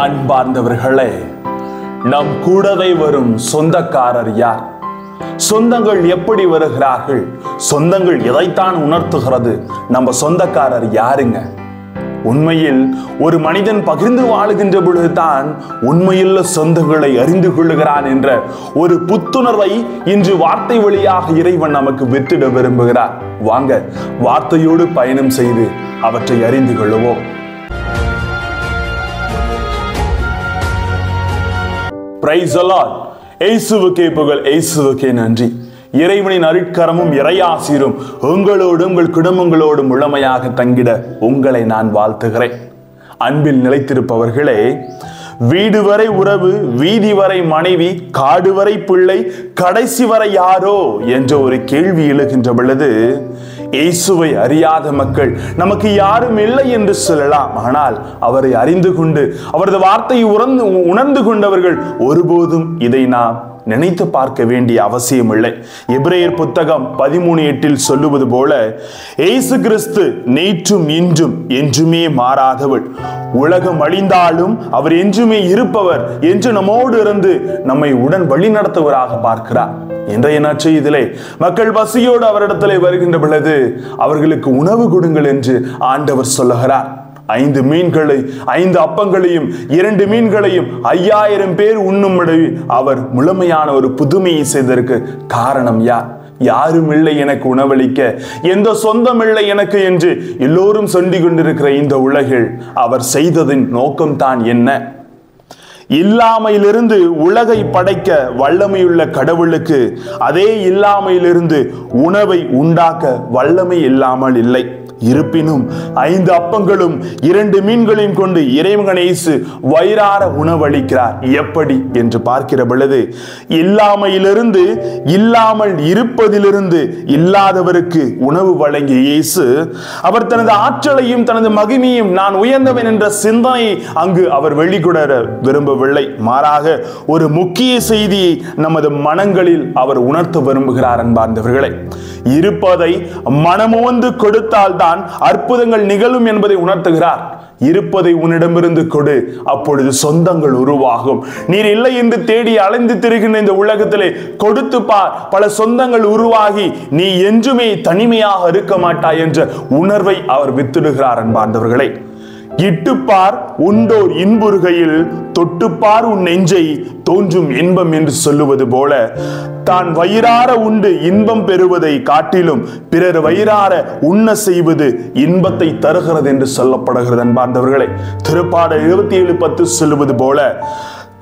அன்பார்ந்தவர்களே, நம் கூடவே வரும் சொந்தக்காரர் யார்? சொந்தங்கள் எப்படி வருகிறார்கள்? சொந்தங்கள் எதைத்தான் உணர்த்துகிறது? நம்ம சொந்தக்காரர் யாருங்க? உண்மையில் ஒரு மனிதன் பகிர்ந்து வாழுகின்ற பொழுதுதான் உண்மையுள்ள சொந்தங்களை அறிந்து கொள்ளுகிறான் என்ற ஒரு புத்துணர்வை இன்று வார்த்தை வழியாக இறைவன் நமக்கு வித்திட விரும்புகிறார். வாங்க, வார்த்தையோடு பயணம் செய்து அவற்றை அறிந்து கொள்ளுவோம். Praise the Lord. இயேசுவுக்கே புகழ், இயேசுவுக்கே நன்றி. இறைவனின் அருட்கரமும் இறையாசீரும் உங்களோடும் உங்கள் குடும்பங்களோடும் முழுமையாக தங்கிட உங்களை நான் வாழ்த்துகிறேன். அன்பில் நிலைத்திருப்பவர்களே, வீடு வரை உறவு, வீதி வரை மனைவி, காடு வரை பிள்ளை, கடைசி வரை யாரோ என்ற ஒரு கேள்வி எழுகின்ற பொழுது, இயேசுவை அறியாத மக்கள் நமக்கு யாரும் இல்லை என்று சொல்லலாம். ஆனால் அவரை அறிந்து கொண்டு அவரது வார்த்தையை உணர்ந்து கொண்டவர்கள் ஒருபோதும் இதை நாம் நினைத்து பார்க்க வேண்டிய அவசியம் இல்லை. எபிரேயர் புத்தகம் 13:8 சொல்லுவது போல, இயேசு கிறிஸ்து நேற்றும் இன்றும் என்றுமே மாறாதவர், உலகம் அழிந்தாலும் அவர் என்றுமே இருப்பவர் என்று நம்மோடு இருந்து நம்மை உடன் வழி நடத்துவராக பார்க்கிறார். இன்றைய நற்செய்தியிலே மக்கள் பசியோடு அவரிடத்திலே வருகின்ற பொழுது அவர்களுக்கு உணவு கொடுங்கள் என்று ஆண்டவர் சொல்லுகிறார். 5 மீன்களை 5 அப்பங்களையும் 2 மீன்களையும் 5000 பேர் உண்ணும்படி அவர் முழுமையான ஒரு புதுமையை செய்ததற்கு காரணம் யார்? யாரும் இல்லை எனக்கு உணவளிக்க, எந்த சொந்தம் இல்லை எனக்கு என்று எல்லோரும் சொல்லிக் கொண்டிருக்கிற இந்த உலகில் அவர் செய்ததின் நோக்கம்தான் என்ன? இல்லாமையிலிருந்து உலகை படைக்க வல்லமையுள்ள கடவுளுக்கு அதே இல்லாமையிலிருந்து உணவை உண்டாக்க வல்லமை இல்லாமல் இல்லை. இருப்பினும் 5 அப்பங்களும் 2 மீன்களையும் கொண்டு இறைவன் இயேசு வயிறார உணவளிக்கிறார். எப்படி என்று பார்க்கிற பொழுது, இல்லாமையிலிருந்து இல்லாமல் இருப்பதிலிருந்து இல்லாதவருக்கு உணவு வழங்கிய இயேசு அவர் தனது ஆற்றலையும் தனது மகிமையும் நான் உயர்ந்தவன் என்ற சிந்தனையை அங்கு அவர் வெளிக்கொணர விரும்பவில்லை. மாறாக ஒரு முக்கிய செய்தியை நமது மனங்களில் அவர் உணர்த்த விரும்புகிறார். அன்பார்ந்தவர்களே, இருப்பதை மனமுவந்து கொடுத்தால்தான் அற்புதங்கள் நிகழும் என்பதை உணர்த்துகிறார். இருப்பதை உன்னிடமிருந்து கொடு, அப்பொழுது சொந்தங்கள் உருவாகும். நீர் இல்லை என்று தேடி அலைந்து திரிகின்ற இந்த உலகத்திலே கொடுத்து பார், பல சொந்தங்கள் உருவாகி நீ என்றுமே தனிமையாக இருக்க மாட்டாய் என்ற உணர்வை அவர் வித்திடுகிறார். அன்பார்ந்தவர்களே, இட்டுப்பார் உண்டோர் இன்புறுகையில் தொட்டுப்பார் உன் நெஞ்சை தோன்றும் இன்பம் என்று சொல்லுவது போல, தான் வயிறார உண்டு இன்பம் பெறுவதை காட்டிலும் பிறர் வயிறார உண்ண செய்வது இன்பத்தை தருகிறது என்று சொல்லப்படுகிறது. அன்பார்ந்தவர்களே, திருப்பாடல் 27:10 சொல்லுவது போல,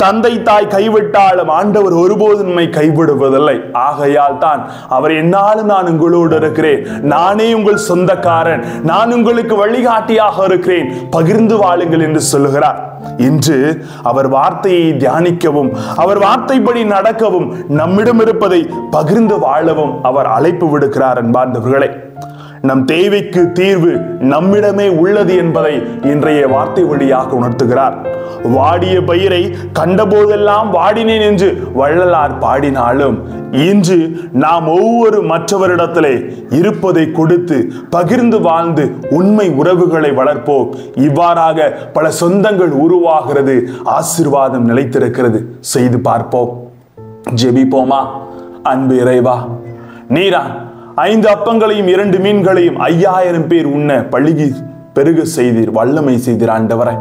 தந்தை தாய் கைவிட்டாலும் ஆண்டவர் ஒருபோதும் நம்மை கைவிடுவதில்லை. ஆகையால் தான் அவர் என்னாலும் நான் உங்களோடு இருக்கிறேன், நானே உங்கள் சொந்தக்காரன், நான் உங்களுக்கு வழிகாட்டியாக இருக்கிறேன், பகிர்ந்து வாழுங்கள் என்று சொல்லுகிறார். இன்று அவர் வார்த்தையை தியானிக்கவும் அவர் வார்த்தைப்படி நடக்கவும் நம்மிடம் இருப்பதை பகிர்ந்து வாழவும் அவர் அழைப்பு விடுக்கிறார். அன்பார்ந்தவர்களே, நம் தேவைக்கு தீர்வு நம்மிடமே உள்ளது என்பதை இன்றைய வார்த்தை வழியாக உணர்த்துகிறார். வாடிய பயிரை கண்டபோதெல்லாம் வாடினேன் என்று வள்ளலார் பாடினாலும், இன்று நாம் ஒவ்வொரு மற்றவரிடத்திலே இருப்பதை கொடுத்து பகிர்ந்து வாழ்ந்து உண்மை உறவுகளை வளர்ப்போம். இவ்வாறாக பல சொந்தங்கள் உருவாகிறது, ஆசீர்வாதம் நிலைத்திருக்கிறது. செய்து பார்ப்போம். ஜெபிப்போமா? அன்பு இறைவா, நீரா 5 அப்பங்களையும் 2 மீன்களையும் 5000 பேர் உண்ண பழுகி பெருக செய்தீர், வல்லமை செய்தீர். ஆண்டவரை,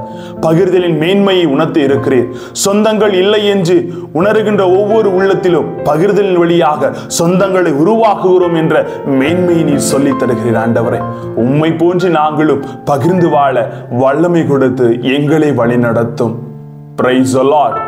பகிர்தலின் மேன்மையை உணர்த்தி இருக்கிறீர். சொந்தங்கள் இல்லை என்று உணர்கின்ற ஒவ்வொரு உள்ளத்திலும் பகிர்தலின் வழியாக சொந்தங்களை உருவாக்குகிறோம் என்ற மேன்மையை நீர் சொல்லித் தருகிறீர். ஆண்டவரை, உம்மை போன்று நாங்களும் பகிர்ந்து வாழ வல்லமை கொடுத்து எங்களை வழி நடத்தும். Praise the Lord.